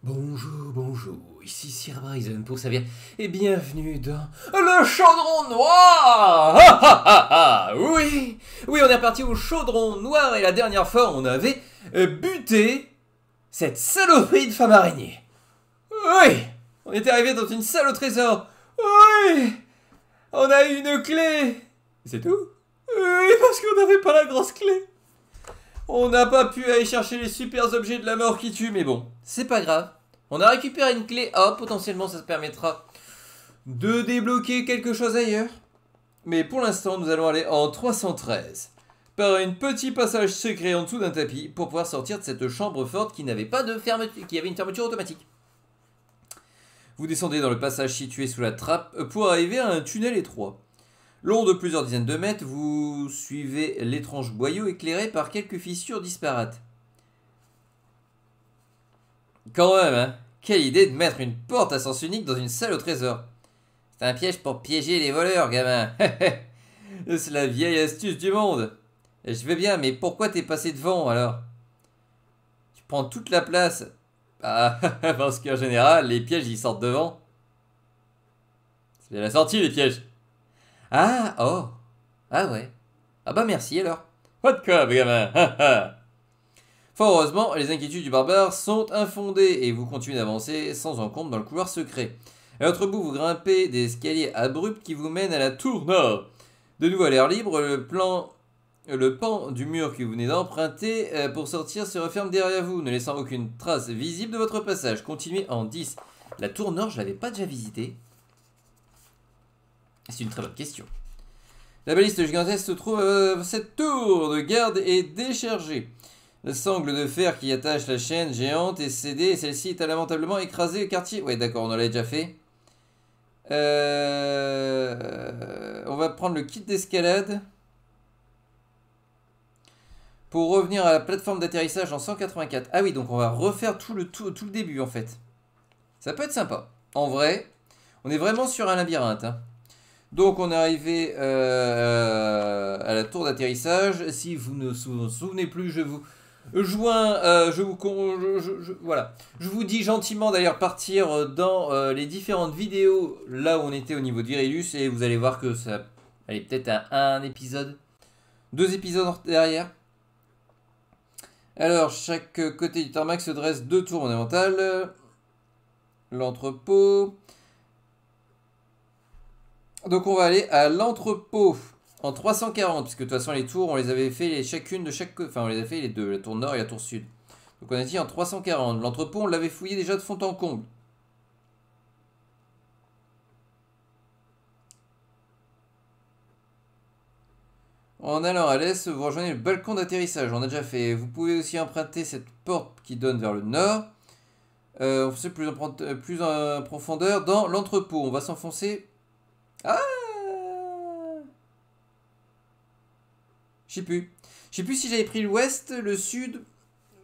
Bonjour, bonjour, ici Sir Bryson pour servir et bienvenue dans le chaudron noir. Ah, ah, ah, ah. Oui, oui, on est reparti au chaudron noir et la dernière fois on avait buté cette saloperie de femme araignée. Oui, on était arrivé dans une salle au trésor. Oui, on a eu une clé. C'est tout? Oui, parce qu'on n'avait pas la grosse clé. On n'a pas pu aller chercher les super objets de la mort qui tuent, mais bon, c'est pas grave. On a récupéré une clé, potentiellement ça se permettra de débloquer quelque chose ailleurs. Mais pour l'instant, nous allons aller en 313, par un petit passage secret en dessous d'un tapis, pour pouvoir sortir de cette chambre forte qui n'avait pas de fermeture, qui avait une fermeture automatique. Vous descendez dans le passage situé sous la trappe pour arriver à un tunnel étroit. Long de plusieurs dizaines de mètres, vous suivez l'étrange boyau éclairé par quelques fissures disparates. Quand même, hein. Quelle idée de mettre une porte à sens unique dans une salle au trésor. C'est un piège pour piéger les voleurs, gamin. C'est la vieille astuce du monde. Je vais bien, mais pourquoi t'es passé devant, alors? Tu prends toute la place. Ah, parce qu'en général, les pièges, ils sortent devant. C'est bien la sortie, les pièges. Ah, oh. Ah ouais. Ah bah merci, alors. Pas de quoi, gamin. Fort heureusement, les inquiétudes du barbare sont infondées et vous continuez d'avancer sans encombre dans le couloir secret. À l'autre bout, vous grimpez des escaliers abrupts qui vous mènent à la tour nord. De nouveau à l'air libre, le pan du mur que vous venez d'emprunter pour sortir se referme derrière vous, ne laissant aucune trace visible de votre passage. Continuez en 10. La tour nord, je l'avais pas déjà visitée. C'est une très bonne question. La baliste gigantesque se trouve cette tour de garde est déchargée. Le sangle de fer qui attache la chaîne géante est cédé et celle-ci est lamentablement écrasée au quartier. Ouais, d'accord, on l'a déjà fait. On va prendre le kit d'escalade pour revenir à la plateforme d'atterrissage en 184. Ah oui, donc on va refaire tout le début en fait. Ça peut être sympa. En vrai, on est vraiment sur un labyrinthe. Hein. Donc on est arrivé à la tour d'atterrissage. Si vous ne vous souvenez plus, je vous voilà. Je vous dis gentiment d'ailleurs partir dans les différentes vidéos là où on était au niveau de Virilius et vous allez voir que ça... Allez, peut-être un épisode. 2 épisodes derrière. Alors, chaque côté du tarmac se dresse 2 tours fondamentales. L'entrepôt. Donc on va aller à l'entrepôt. En 340, puisque de toute façon les tours, on les avait fait chacune de chaque côté. Enfin, on les a fait les deux, la tour nord et la tour sud. Donc on a dit en 340. L'entrepôt, on l'avait fouillé déjà de fond en comble. En allant à l'est, vous rejoignez le balcon d'atterrissage. On a déjà fait. Vous pouvez aussi emprunter cette porte qui donne vers le nord. On fait plus en profondeur dans l'entrepôt. On va s'enfoncer. Ah! Je sais plus. Je sais plus si j'avais pris l'ouest, le sud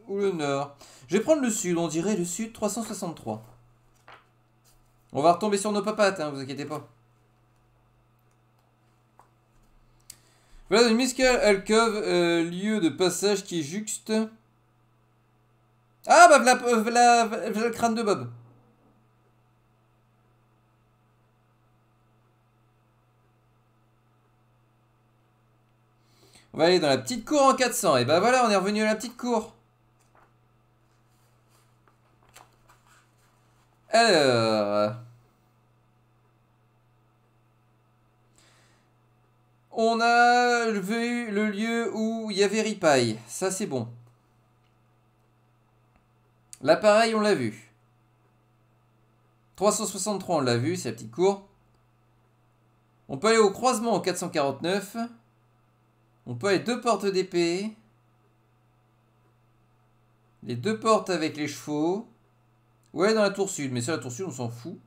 ou le nord. Je vais prendre le sud, on dirait le sud 363. On va retomber sur nos papates, hein, vous inquiétez pas. Voilà une musicale alcove, lieu de passage qui est juxte. Ah bah voilà le crâne de Bob. On va aller dans la petite cour en 400. Et bah voilà, on est revenu à la petite cour. Alors... On a vu le lieu où il y avait Ripaille. Ça, c'est bon. L'appareil, on l'a vu. 363, on l'a vu, c'est la petite cour. On peut aller au croisement en 449. On peut aller 2 portes d'épée. Les 2 portes avec les chevaux. Ouais, dans la tour sud. Mais ça, la tour sud, on s'en fout.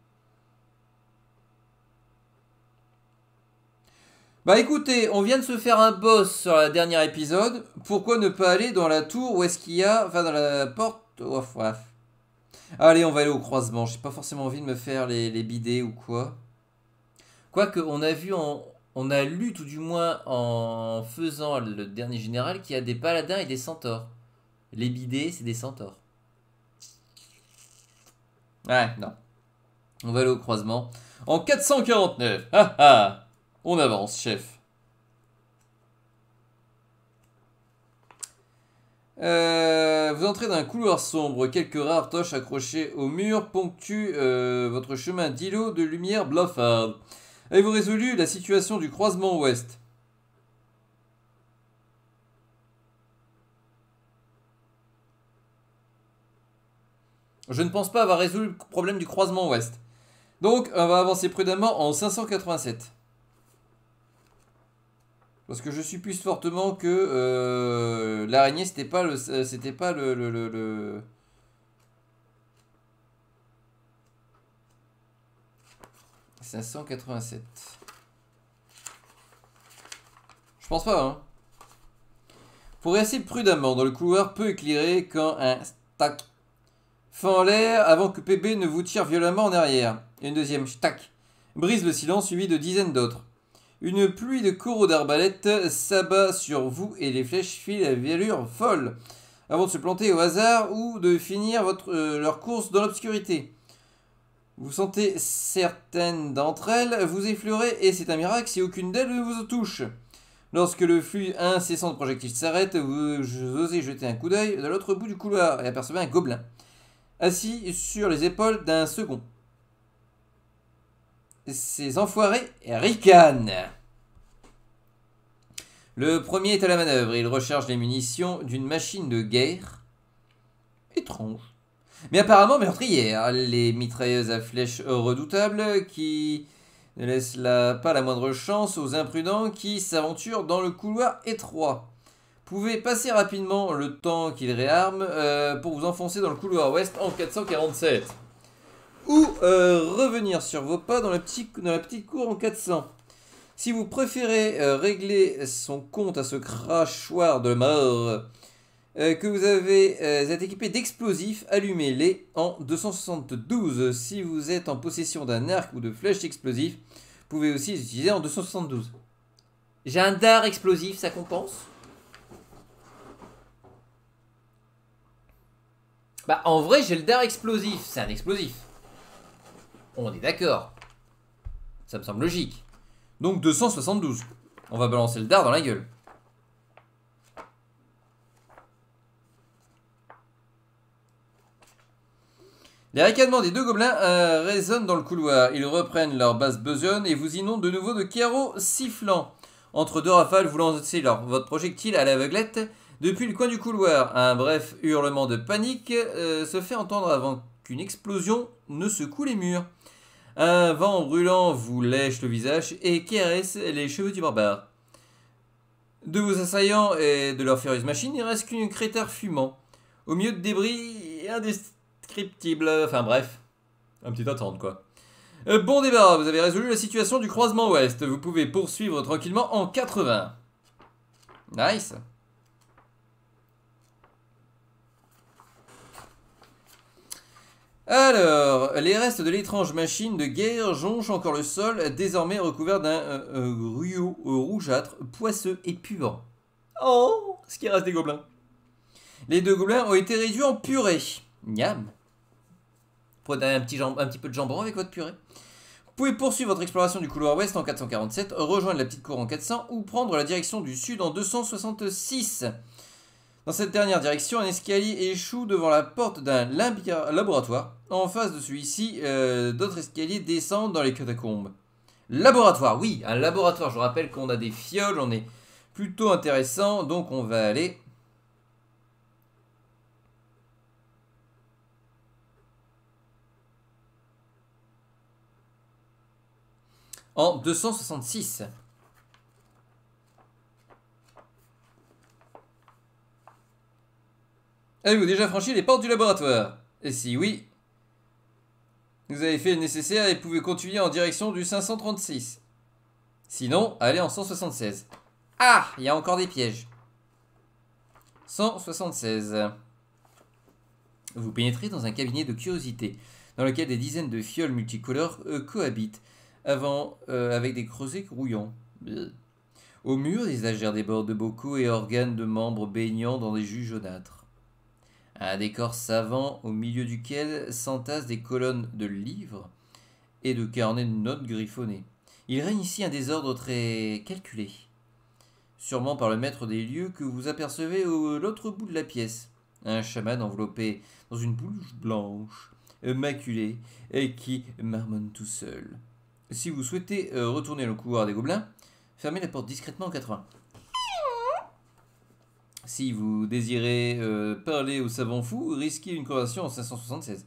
Bah écoutez, on vient de se faire un boss sur le dernier épisode. Pourquoi ne pas aller dans la tour où est-ce qu'il y a... Enfin, dans la porte... Ouf, bref. Allez, on va aller au croisement. J'ai pas forcément envie de me faire les bidets ou quoi. Quoique, on a vu on a lu tout du moins en faisant le dernier général qu'il y a des paladins et des centaures. Les bidets, c'est des centaures. Ouais, non. On va aller au croisement. En 449. Ah ah. On avance, chef. Vous entrez dans un couloir sombre. Quelques rares torches accrochées au mur ponctuent votre chemin d'îlot de lumière blafarde. Avez-vous résolu la situation du croisement ouest? Je ne pense pas avoir résolu le problème du croisement ouest. Donc, on va avancer prudemment en 587. Parce que je suppose fortement que l'araignée, c'était pas le... C'était pas le... 587. Je pense pas, hein. Progressez prudemment dans le couloir peu éclairé quand un stack fend en l'air avant que PB ne vous tire violemment en arrière. Et une deuxième stack brise le silence suivi de dizaines d'autres. Une pluie de coraux d'arbalète s'abat sur vous et les flèches filent à allure folle avant de se planter au hasard ou de finir leur course dans l'obscurité. Vous sentez certaines d'entre elles vous effleurer et c'est un miracle si aucune d'elles ne vous touche. Lorsque le flux incessant de projectiles s'arrête, vous osez jeter un coup d'œil de l'autre bout du couloir et apercevez un gobelin assis sur les épaules d'un second. Ces enfoirés ricanent. Le premier est à la manœuvre. Il recharge les munitions d'une machine de guerre étrange, mais apparemment meurtrière. Les mitrailleuses à flèches redoutables qui ne laissent pas la moindre chance aux imprudents qui s'aventurent dans le couloir étroit. Pouvez passer rapidement le temps qu'il réarme pour vous enfoncer dans le couloir ouest en 447. Ou revenir sur vos pas dans la petite cour en 400. Si vous préférez régler son compte à ce crachoir de mort que vous êtes équipé d'explosifs, allumez-les en 272. Si vous êtes en possession d'un arc ou de flèches explosives, vous pouvez aussi les utiliser en 272. J'ai un dard explosif, ça compense? Bah en vrai j'ai le dard explosif, c'est un explosif. On est d'accord. Ça me semble logique. Donc 272. On va balancer le dard dans la gueule. Les ricanements des deux gobelins résonnent dans le couloir. Ils reprennent leur basse besogne et vous inondent de nouveau de carreaux sifflants. Entre deux rafales, vous lancez votre projectile à l'aveuglette depuis le coin du couloir. Un bref hurlement de panique se fait entendre avant qu'une explosion ne secoue les murs. Un vent brûlant vous lèche le visage et caresse les cheveux du barbare. De vos assaillants et de leur furieuse machine, il reste qu'un cratère fumant. Au milieu de débris indescriptibles. Enfin bref, un petit attente quoi. Bon débarras, vous avez résolu la situation du croisement ouest. Vous pouvez poursuivre tranquillement en 80. Nice. Alors, les restes de l'étrange machine de guerre jonchent encore le sol, désormais recouvert d'un ruau rougeâtre, poisseux et puant. Oh, ce qui reste des gobelins. Les deux gobelins ont été réduits en purée. Miam. Prenez un petit peu de jambon avec votre purée. Vous pouvez poursuivre votre exploration du couloir ouest en 447, rejoindre la petite cour en 400 ou prendre la direction du sud en 266. Dans cette dernière direction, un escalier échoue devant la porte d'un laboratoire. En face de celui-ci, d'autres escaliers descendent dans les catacombes. Laboratoire, oui, un laboratoire. Je rappelle qu'on a des fioles, on est plutôt intéressant, donc on va aller... en 266. Avez-vous déjà franchi les portes du laboratoire? Et si oui, vous avez fait le nécessaire et pouvez continuer en direction du 536. Sinon, allez en 176. Ah, il y a encore des pièges. 176. Vous pénétrez dans un cabinet de curiosité, dans lequel des dizaines de fioles multicolores cohabitent, avec des creusets grouillants. Au mur, des étagères débordent de bocaux et organes de membres baignant dans des jus jaunâtres. Un décor savant au milieu duquel s'entassent des colonnes de livres et de carnets de notes griffonnés. Il règne ici un désordre très calculé, sûrement par le maître des lieux que vous apercevez à l'autre bout de la pièce. Un chaman enveloppé dans une blouse blanche, maculée, et qui marmonne tout seul. Si vous souhaitez retourner le couloir des gobelins, fermez la porte discrètement en 80. Si vous désirez parler au savant fou, risquez une conversation en 576.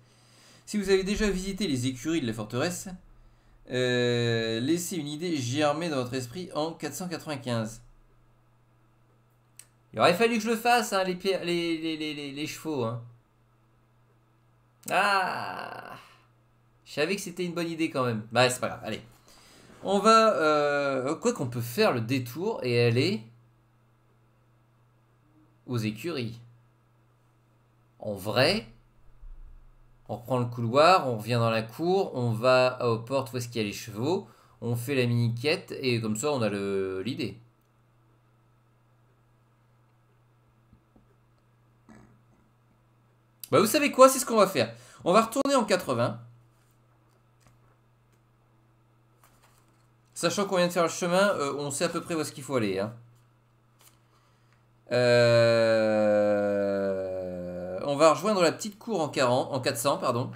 Si vous avez déjà visité les écuries de la forteresse, laissez une idée germer dans votre esprit en 495. Il aurait fallu que je le fasse, hein, les chevaux. Hein. Ah, je savais que c'était une bonne idée quand même. Bah, c'est pas grave, allez. On va... quoi qu'on peut faire le détour et aller aux écuries. En vrai, on reprend le couloir, on revient dans la cour, on va aux portes où est-ce qu'il y a les chevaux, on fait la mini-quête et comme ça on a l'idée. Bah vous savez quoi, c'est ce qu'on va faire. On va retourner en 80. Sachant qu'on vient de faire le chemin, on sait à peu près où est-ce qu'il faut aller. Hein. On va rejoindre la petite cour en 400, pardon.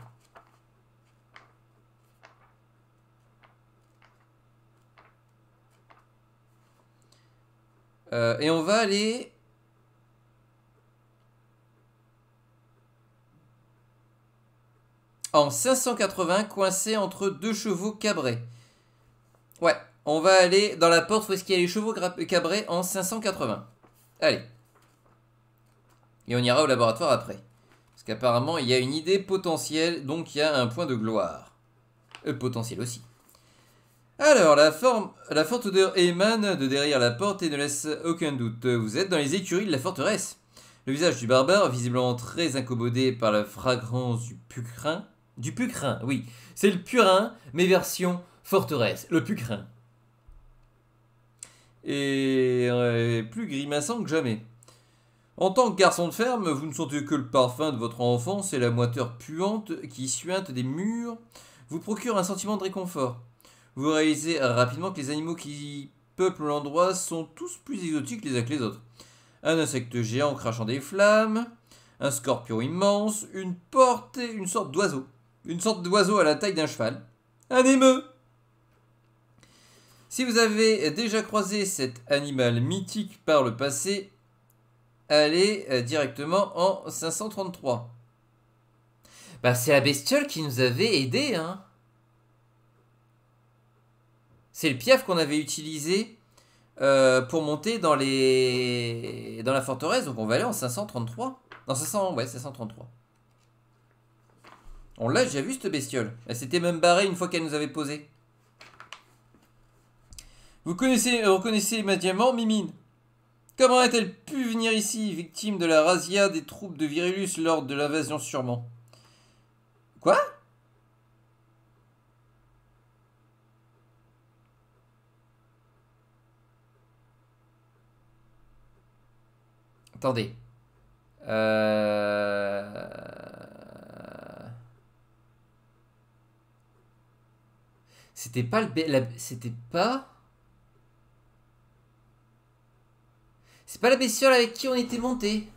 Et on va aller... en 580, coincé entre deux chevaux cabrés. Ouais, on va aller dans la porte où est-ce qu'il y a les chevaux cabrés en 580. Allez. Et on ira au laboratoire après. Parce qu'apparemment, il y a une idée potentielle, donc il y a un point de gloire. Potentiel aussi. Alors, la forte odeur émane de derrière la porte et ne laisse aucun doute. Vous êtes dans les écuries de la forteresse. Le visage du barbare, visiblement très incommodé par la fragrance du pucrin. Du pucrin, oui. C'est le purin, mais version forteresse. Le pucrin. Et plus grimaçant que jamais. En tant que garçon de ferme, vous ne sentez que le parfum de votre enfance et la moiteur puante qui suinte des murs vous procure un sentiment de réconfort. Vous réalisez rapidement que les animaux qui peuplent l'endroit sont tous plus exotiques les uns que les autres. Un insecte géant crachant des flammes, un scorpion immense, une sorte d'oiseau. Une sorte d'oiseau à la taille d'un cheval. Un émeu! Si vous avez déjà croisé cet animal mythique par le passé, allez directement en 533. Bah c'est la bestiole qui nous avait aidé, hein. C'est le piaf qu'on avait utilisé pour monter dans la forteresse, donc on va aller en 533. Non, 533. On l'a déjà vu, cette bestiole. Elle s'était même barrée une fois qu'elle nous avait posé. Vous reconnaissez immédiatement Mimine. Comment a-t-elle pu venir ici, victime de la razzia des troupes de Virulus lors de l'invasion sûrement? Quoi? Attendez. C'était pas c'était pas... C'est pas la bestiole avec qui on était monté.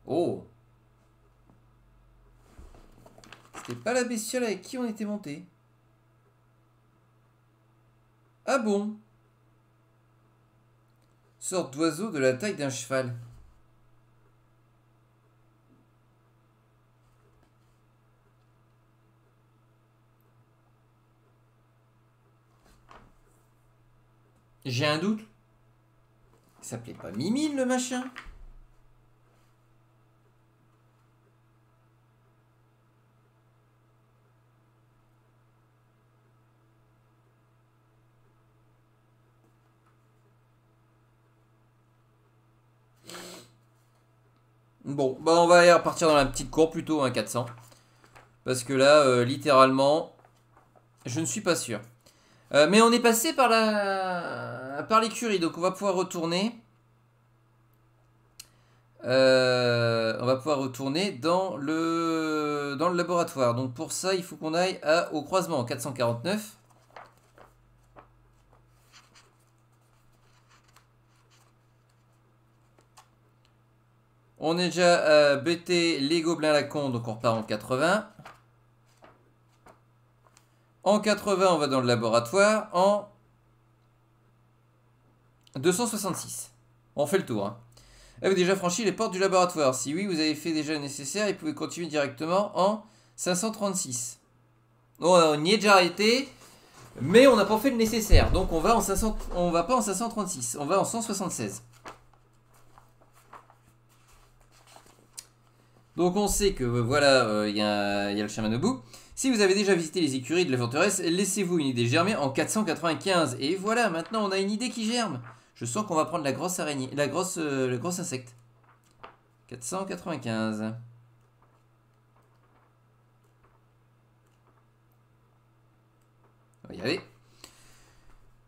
Oh. C'était pas la bestiole avec qui on était monté. Ah bon? Sorte d'oiseau de la taille d'un cheval. J'ai un doute. Il s'appelait pas Mimile le machin? Bon, bah on va aller repartir dans la petite cour plutôt, hein, 400. Parce que là, littéralement, je ne suis pas sûr. Mais on est passé par la... par l'écurie, donc on va pouvoir retourner. On va pouvoir retourner dans le laboratoire. Donc pour ça, il faut qu'on aille au croisement 449. On est déjà BT les gobelins à la con, donc on repart en 80. En 80, on va dans le laboratoire. En 266. On fait le tour. Hein. Avez-vous déjà franchi les portes du laboratoire? Si oui, vous avez fait déjà le nécessaire et vous pouvez continuer directement en 536. On y est déjà arrêté, mais on n'a pas fait le nécessaire. Donc on va pas en 536, on va en 176. Donc on sait que voilà, il y a le chaman au bout. Si vous avez déjà visité les écuries de la forteresse, laissez-vous une idée germer en 495. Et voilà, maintenant on a une idée qui germe. Je sens qu'on va prendre la grosse araignée, le gros insecte. 495. On va y aller.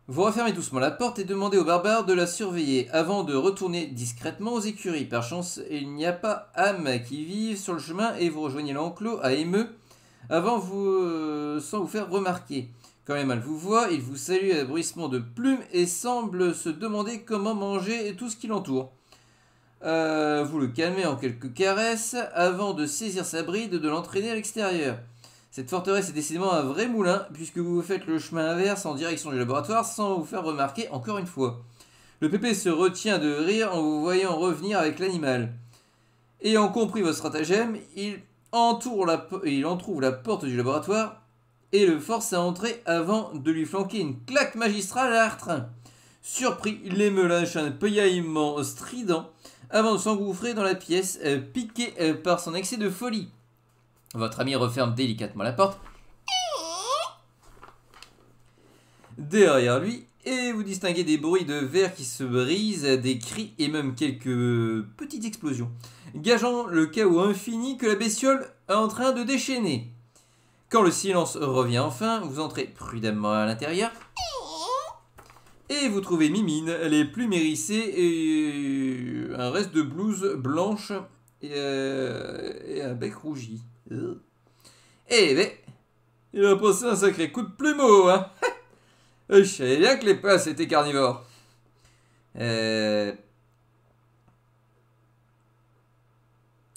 Vous refermez doucement la porte et demandez aux barbares de la surveiller avant de retourner discrètement aux écuries. Par chance, il n'y a pas âme qui vive sur le chemin et vous rejoignez l'enclos à émeu avant sans vous faire remarquer. Quand les mâles vous voient, ils vous saluent à bruissement de plumes et semblent se demander comment manger tout ce qui l'entoure. Vous le calmez en quelques caresses avant de saisir sa bride et de l'entraîner à l'extérieur. Cette forteresse est décidément un vrai moulin, puisque vous faites le chemin inverse en direction du laboratoire sans vous faire remarquer encore une fois. Le pépé se retient de rire en vous voyant revenir avec l'animal. Ayant compris votre stratagème, il entrouvre la porte du laboratoire et le force à entrer avant de lui flanquer une claque magistrale à l'artrein. Surpris, il me lâche un piaillement strident avant de s'engouffrer dans la pièce, piqué par son excès de folie. Votre ami referme délicatement la porte derrière lui et vous distinguez des bruits de verre qui se brisent, des cris et même quelques petites explosions, gageant le chaos infini que la bestiole est en train de déchaîner. Quand le silence revient enfin, vous entrez prudemment à l'intérieur et vous trouvez Mimine, les plumes hérissées et un reste de blouse blanche et un bec rougi. Eh ben, il a passé un sacré coup de plumeau, hein. Je savais bien que les passes étaient carnivores. Je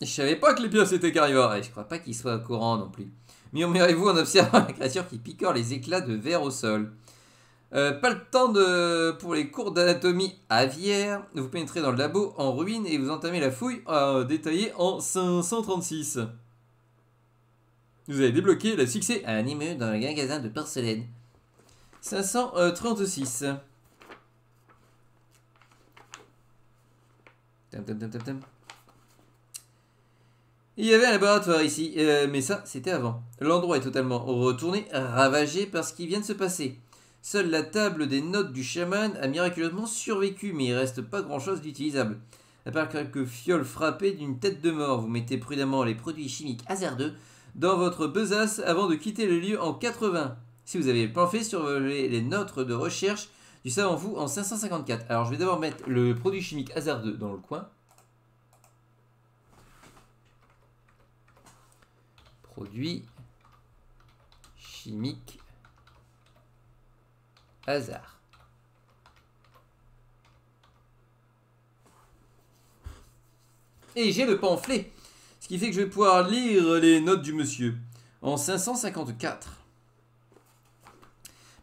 savais pas que les pièces étaient carnivores. Et je crois pas qu'il soit au courant non plus. Murmurez-vous en observant la créature qui picore les éclats de verre au sol. Pas le temps pour les cours d'anatomie aviaire. Vous pénétrez dans le labo en ruine et vous entamez la fouille détaillée en 536. Vous avez débloqué le succès à un immeuble dans le magasin de porcelaine. 536. Il y avait un laboratoire ici, mais ça, c'était avant. L'endroit est totalement retourné, ravagé par ce qui vient de se passer. Seule la table des notes du chaman a miraculeusement survécu, mais il reste pas grand-chose d'utilisable. À part quelques fioles frappées d'une tête de mort, vous mettez prudemment les produits chimiques hasardeux dans votre besace avant de quitter le lieu en 80. Si vous avez le plan fait, survolez les notes de recherche du savant fou en 554. Alors je vais d'abord mettre le produit chimique hasardeux dans le coin. Produit chimique hasard. Et j'ai le pamphlet. Ce qui fait que je vais pouvoir lire les notes du monsieur. En 554.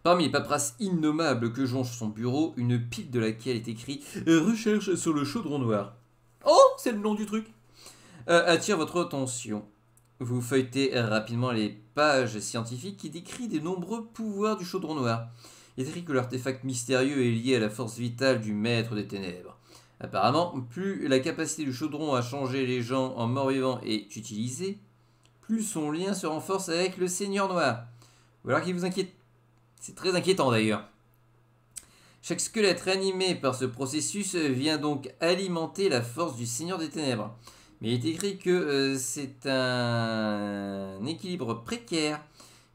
Parmi les paperasses innommables que jonche son bureau, une pile de laquelle est écrit « Recherche sur le chaudron noir ». Oh, c'est le nom du truc. Attire votre attention. Vous feuilletez rapidement les pages scientifiques qui décrivent les nombreux pouvoirs du chaudron noir. Il est écrit que l'artefact mystérieux est lié à la force vitale du maître des ténèbres. Apparemment, plus la capacité du chaudron à changer les gens en morts-vivants est utilisée, plus son lien se renforce avec le Seigneur Noir. Ou alors qu'il vous inquiète. C'est très inquiétant d'ailleurs. Chaque squelette réanimé par ce processus vient donc alimenter la force du Seigneur des Ténèbres. Mais il est écrit que c'est un équilibre précaire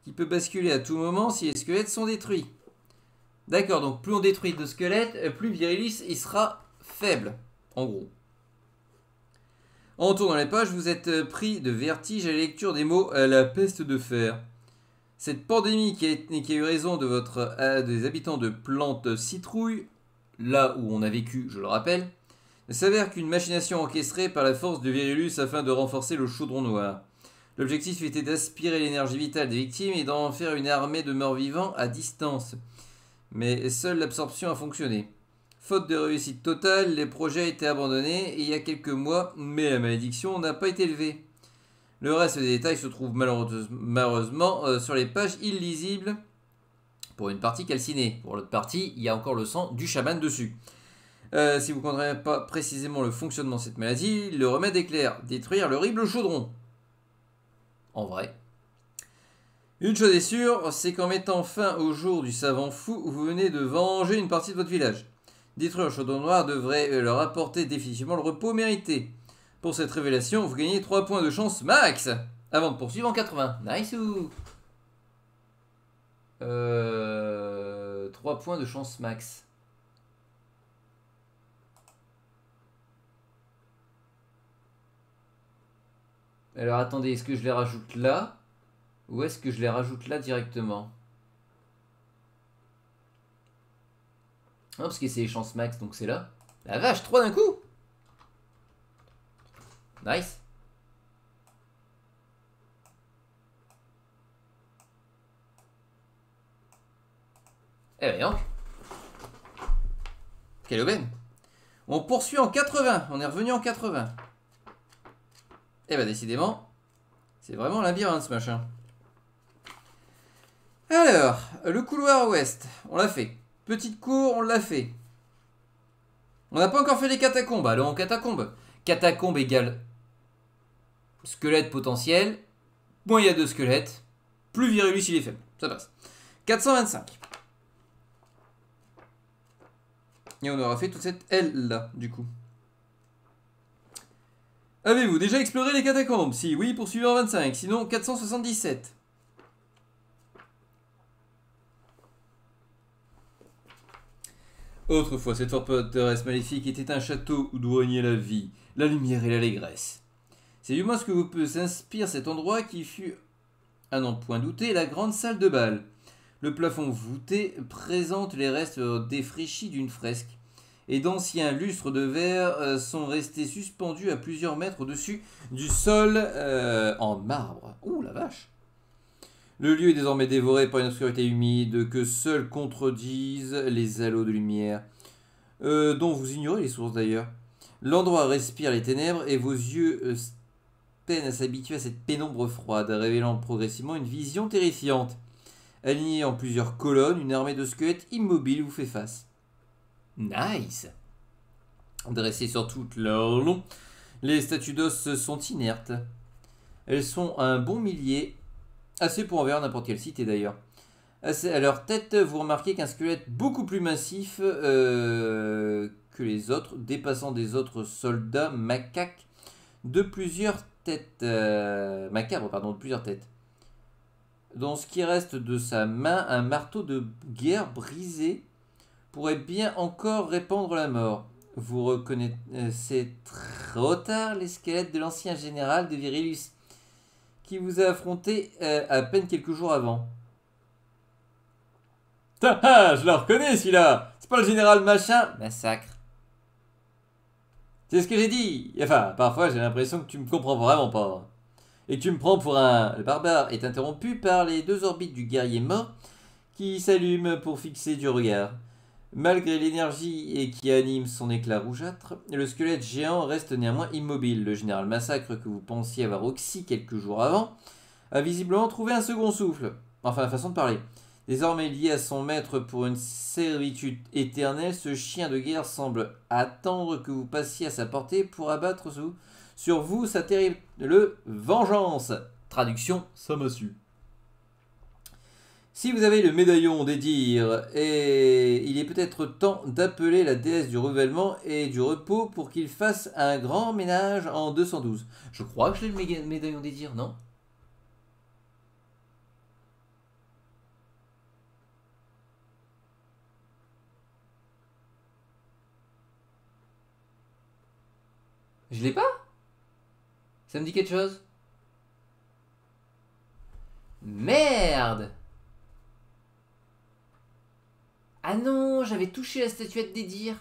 qui peut basculer à tout moment si les squelettes sont détruits. D'accord, donc plus on détruit de squelettes, plus Virilis il sera faible, en gros. En tournant les pages, vous êtes pris de vertige à la lecture des mots la peste de fer. Cette pandémie qui a eu raison de des habitants de Plante Citrouille, là où on a vécu, je le rappelle, ne s'avère qu'une machination orchestrée par la force de Virilus afin de renforcer le chaudron noir. L'objectif était d'aspirer l'énergie vitale des victimes et d'en faire une armée de morts-vivants à distance. Mais seule l'absorption a fonctionné. Faute de réussite totale, les projets étaient abandonnés il y a quelques mois, mais la malédiction n'a pas été levée. Le reste des détails se trouve malheureusement sur les pages illisibles pour une partie calcinée. Pour l'autre partie, il y a encore le sang du chaman dessus. Si vous ne comprenez pas précisément le fonctionnement de cette maladie, le remède est clair, détruire l'horrible chaudron. En vrai. Une chose est sûre, c'est qu'en mettant fin au jour du savant fou, vous venez de venger une partie de votre village. Détruire le chaudron noir devrait leur apporter définitivement le repos mérité. Pour cette révélation, vous gagnez 3 points de chance max avant de poursuivre en 80. Nice ou 3 points de chance max. Alors attendez, est-ce que je les rajoute là? Ou est-ce que je les rajoute là directement? Non, parce que c'est les chances max, donc c'est là. La vache, 3 d'un coup! Nice. Eh ben donc. Quelle aubaine. On poursuit en 80. On est revenu en 80. Eh ben décidément, c'est vraiment labyrinthe ce machin. Alors, le couloir ouest, on l'a fait. Petite cour, on l'a fait. On n'a pas encore fait les catacombes. Allons en catacombes. Catacombe égale squelette potentiel. Moins il y a de squelettes, plus Virulus il est faible. Ça passe. 425. Et on aura fait toute cette aile là, du coup. Avez-vous déjà exploré les catacombes? Si oui, poursuivez en 25. Sinon, 477. Autrefois, cette forteresse maléfique était un château où régnait la vie, la lumière et l'allégresse. C'est du moins ce que vous peut s'inspire cet endroit qui fut, à n'en point douter, la grande salle de bal. Le plafond voûté présente les restes défraîchis d'une fresque, et d'anciens lustres de verre sont restés suspendus à plusieurs mètres au-dessus du sol en marbre. Ouh la vache! Le lieu est désormais dévoré par une obscurité humide que seuls contredisent les halos de lumière, dont vous ignorez les sources d'ailleurs. L'endroit respire les ténèbres et vos yeux peinent à s'habituer à cette pénombre froide, révélant progressivement une vision terrifiante. Alignée en plusieurs colonnes, une armée de squelettes immobiles vous fait face. Nice! Dressées sur toute leur long, les statues d'os sont inertes. Elles sont un bon millier, assez pour en vers n'importe quelle cité d'ailleurs. À leur tête, vous remarquez qu'un squelette beaucoup plus massif que les autres, dépassant des autres soldats macaques de plusieurs têtes. Macabres, pardon, de plusieurs têtes. Dans ce qui reste de sa main, un marteau de guerre brisé pourrait bien encore répandre la mort. Vous reconnaissez trop tard les squelettes de l'ancien général de Virilus, qui vous a affronté à peine quelques jours avant. Ah, je le reconnais celui-là. C'est pas le général machin. Massacre. C'est ce que j'ai dit. Enfin, parfois j'ai l'impression que tu me comprends vraiment pas. Et que tu me prends pour un... Le barbare est interrompu par les deux orbites du guerrier mort qui s'allument pour fixer du regard. Malgré l'énergie qui anime son éclat rougeâtre, le squelette géant reste néanmoins immobile. Le général Massacre que vous pensiez avoir oxy quelques jours avant a visiblement trouvé un second souffle. Enfin, façon de parler. Désormais lié à son maître pour une servitude éternelle, ce chien de guerre semble attendre que vous passiez à sa portée pour abattre sur vous sa terrible vengeance. Traduction, ça m'a su. Si vous avez le médaillon des dires, et il est peut-être temps d'appeler la déesse du renouvellement et du repos pour qu'il fasse un grand ménage en 212. Je crois que j'ai le médaillon des dires, non? Je l'ai pas? Ça me dit quelque chose? Merde! Ah non, j'avais touché la statuette des dires.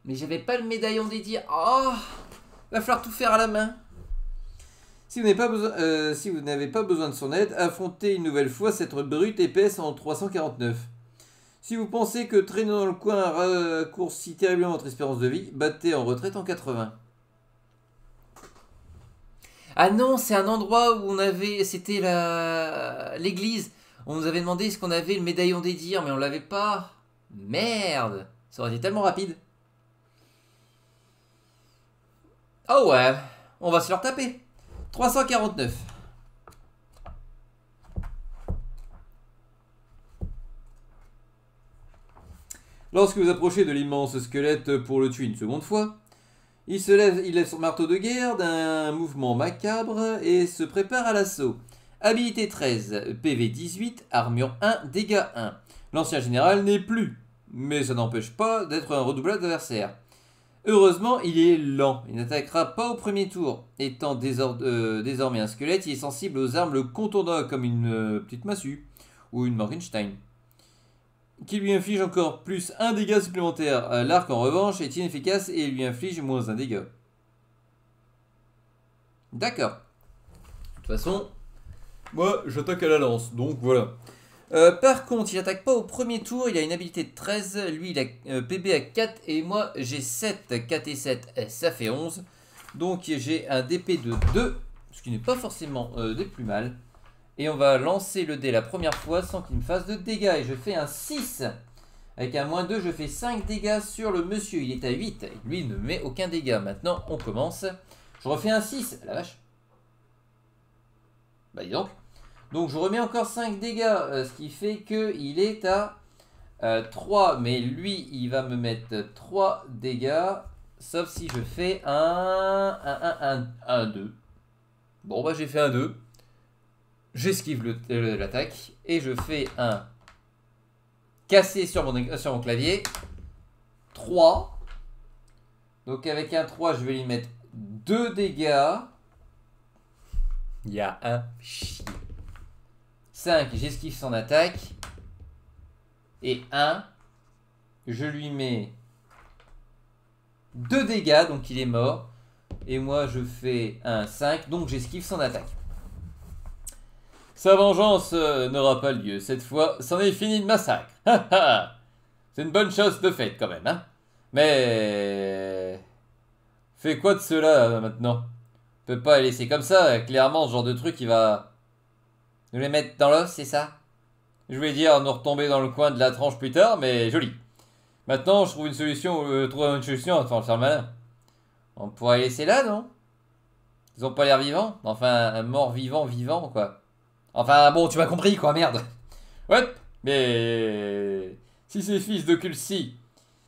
Mais j'avais pas le médaillon des dires. Oh! Va falloir tout faire à la main. Si vous n'avez pas besoin de son aide, affrontez une nouvelle fois cette brute épaisse en 349. Si vous pensez que traîner dans le coin raccourcit terriblement votre espérance de vie, battez en retraite en 80. Ah non, c'est un endroit où on avait... C'était l'église. On nous avait demandé est-ce qu'on avait le médaillon des dires, mais on l'avait pas. Merde! Ça aurait été tellement rapide. Oh ouais, on va se leur taper. 349. Lorsque vous approchez de l'immense squelette pour le tuer une seconde fois, il lève son marteau de guerre d'un mouvement macabre et se prépare à l'assaut. Habilité 13, PV 18, armure 1, dégâts 1. L'ancien général n'est plus, mais ça n'empêche pas d'être un redoublable d'adversaire. Heureusement, il est lent, il n'attaquera pas au premier tour. Étant désormais un squelette, il est sensible aux armes le contournant comme une petite massue ou une Morgenstein, qui lui inflige encore plus un dégât supplémentaire. L'arc en revanche est inefficace et lui inflige moins un dégât. D'accord. De toute façon, moi j'attaque à la lance, donc voilà. Par contre, il attaque pas au premier tour, il a une habilité de 13, lui il a PB à 4 et moi j'ai 7, 4 et 7, ça fait 11. Donc j'ai un DP de 2, ce qui n'est pas forcément des plus mal. Et on va lancer le dé la première fois sans qu'il me fasse de dégâts. Et je fais un 6. Avec un moins 2, je fais 5 dégâts sur le monsieur. Il est à 8. Et lui, il ne met aucun dégât. Maintenant, on commence. Je refais un 6. La vache. Bah dis donc. Donc je remets encore 5 dégâts. Ce qui fait qu'il est à 3. Mais lui, il va me mettre 3 dégâts. Sauf si je fais un 2. Bon, bah j'ai fait un 2. J'esquive l'attaque et je fais un cassé sur mon clavier. 3. Donc avec un 3, je vais lui mettre 2 dégâts. Il y a un chien. 5, j'esquive son attaque. Et 1, je lui mets 2 dégâts, donc il est mort. Et moi je fais un 5, donc j'esquive son attaque. Sa vengeance n'aura pas lieu. Cette fois, c'en est fini de massacre. C'est une bonne chose de faite quand même, hein. Mais... Fais quoi de cela maintenant? On peut pas les laisser comme ça. Clairement, ce genre de truc, il va... nous les mettre dans l'os, c'est ça? Je voulais dire nous retomber dans le coin de la tranche plus tard, mais joli. Maintenant, je trouve une solution, enfin, faire le malin. On pourrait les laisser là, non? Ils ont pas l'air vivants? Enfin, un mort vivant, vivant, quoi. Enfin, bon, tu m'as compris, quoi, merde. Ouais, mais... Si ces fils d'Oculsi...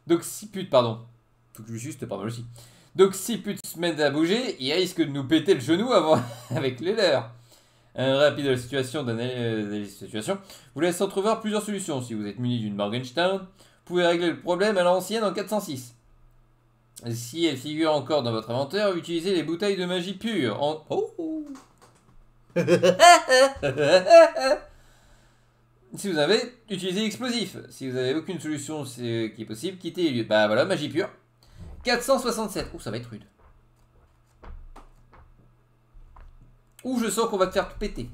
D'Occiput, pardon. Faut que je juste, pardon, aussi. D'Occiput se mettent à bouger, ils risquent de nous péter le genou avant... avec les leurs. Un rapide de la situation, vous laisse entrevoir plusieurs solutions. Si vous êtes muni d'une Morgenstern, vous pouvez régler le problème à l'ancienne en 406. Si elle figure encore dans votre inventaire, utilisez les bouteilles de magie pure en... Oh. Si vous avez, utilisez l'explosif. Si vous n'avez aucune solution qui est possible, quittez les lieux. Bah voilà, magie pure. 467. Ouh, ça va être rude. Ouh, je sens qu'on va te faire péter.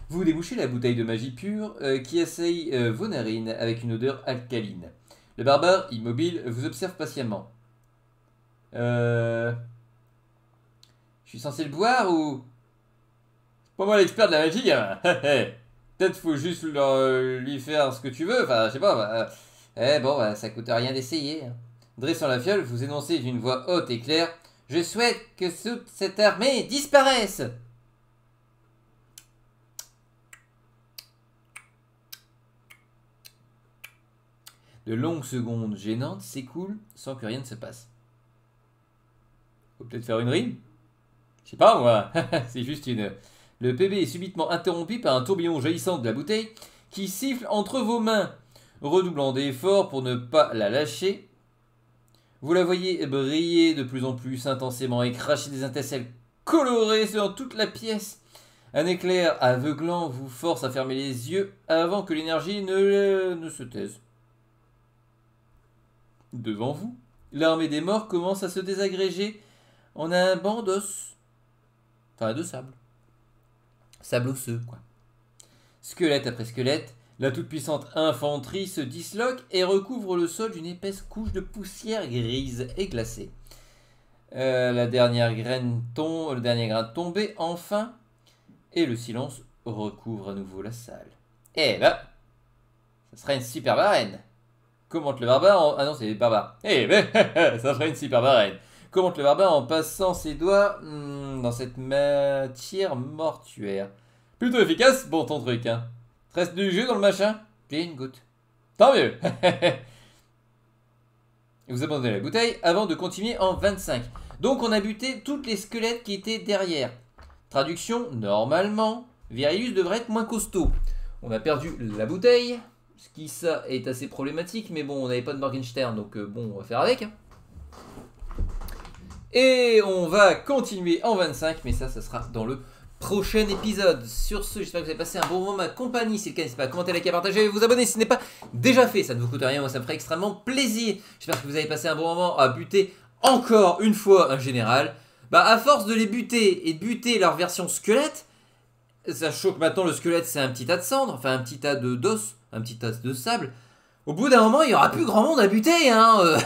Vous débouchez la bouteille de magie pure qui assaille vos narines avec une odeur alcaline. Le barbare, immobile, vous observe patiemment. Je suis censé le boire ou... C'est pas moi l'expert de la magie, hein. Peut-être faut juste lui faire ce que tu veux, enfin, je sais pas. Bon, ça coûte rien d'essayer. Dressant la fiole, vous énoncez d'une voix haute et claire « Je souhaite que toute cette armée disparaisse !» De longues secondes gênantes s'écoulent sans que rien ne se passe. Faut peut-être faire une rime? Je sais pas moi, c'est juste une... Le PB est subitement interrompu par un tourbillon jaillissant de la bouteille qui siffle entre vos mains. Redoublant d'efforts pour ne pas la lâcher, Vous la voyez briller de plus en plus intensément et cracher des étincelles colorées dans toute la pièce. Un éclair aveuglant vous force à fermer les yeux avant que l'énergie ne se taise. Devant vous, l'armée des morts commence à se désagréger en un banc d'os. Enfin, de sable. Sable osseux, quoi. Squelette après squelette, la toute-puissante infanterie se disloque et recouvre le sol d'une épaisse couche de poussière grise et glacée. Le dernier grain tombé enfin, et le silence recouvre à nouveau la salle. Eh ben, ça serait une superbe arène. Commente le barbare Ah non, c'est les barbares. Eh ben, ça ferait une superbe arène. Commente le barbare en passant ses doigts dans cette matière mortuaire. Plutôt efficace, bon ton truc, hein. Reste du jus dans le machin? Puis une goutte. Tant mieux. Vous abandonnez la bouteille avant de continuer en 25. Donc on a buté toutes les squelettes qui étaient derrière. Traduction, normalement, Virius devrait être moins costaud. On a perdu la bouteille, ce qui ça est assez problématique, mais bon, on n'avait pas de Morgenstern, donc bon, on va faire avec. Et on va continuer en 25, mais ça sera dans le prochain épisode. Sur ce, j'espère que vous avez passé un bon moment ma compagnie. Si c'est le cas, n'hésitez pas à commenter, liker, partager et vous abonner si ce n'est pas déjà fait. Ça ne vous coûte rien, moi ça me ferait extrêmement plaisir. J'espère que vous avez passé un bon moment à buter encore une fois un général. Bah à force de les buter et de buter leur version squelette, ça choque maintenant le squelette c'est un petit tas de cendres, enfin un petit tas d'os, un petit tas de sable. Au bout d'un moment il n'y aura plus grand monde à buter hein.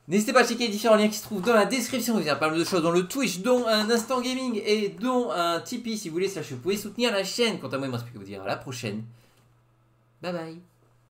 N'hésitez pas à checker les différents liens qui se trouvent dans la description. Il y a pas mal de choses dans le Twitch, dont un Instant Gaming et dont un Tipeee si vous voulez. Vous pouvez soutenir la chaîne. Quant à moi, il me reste plus qu'à vous dire à la prochaine. Bye bye.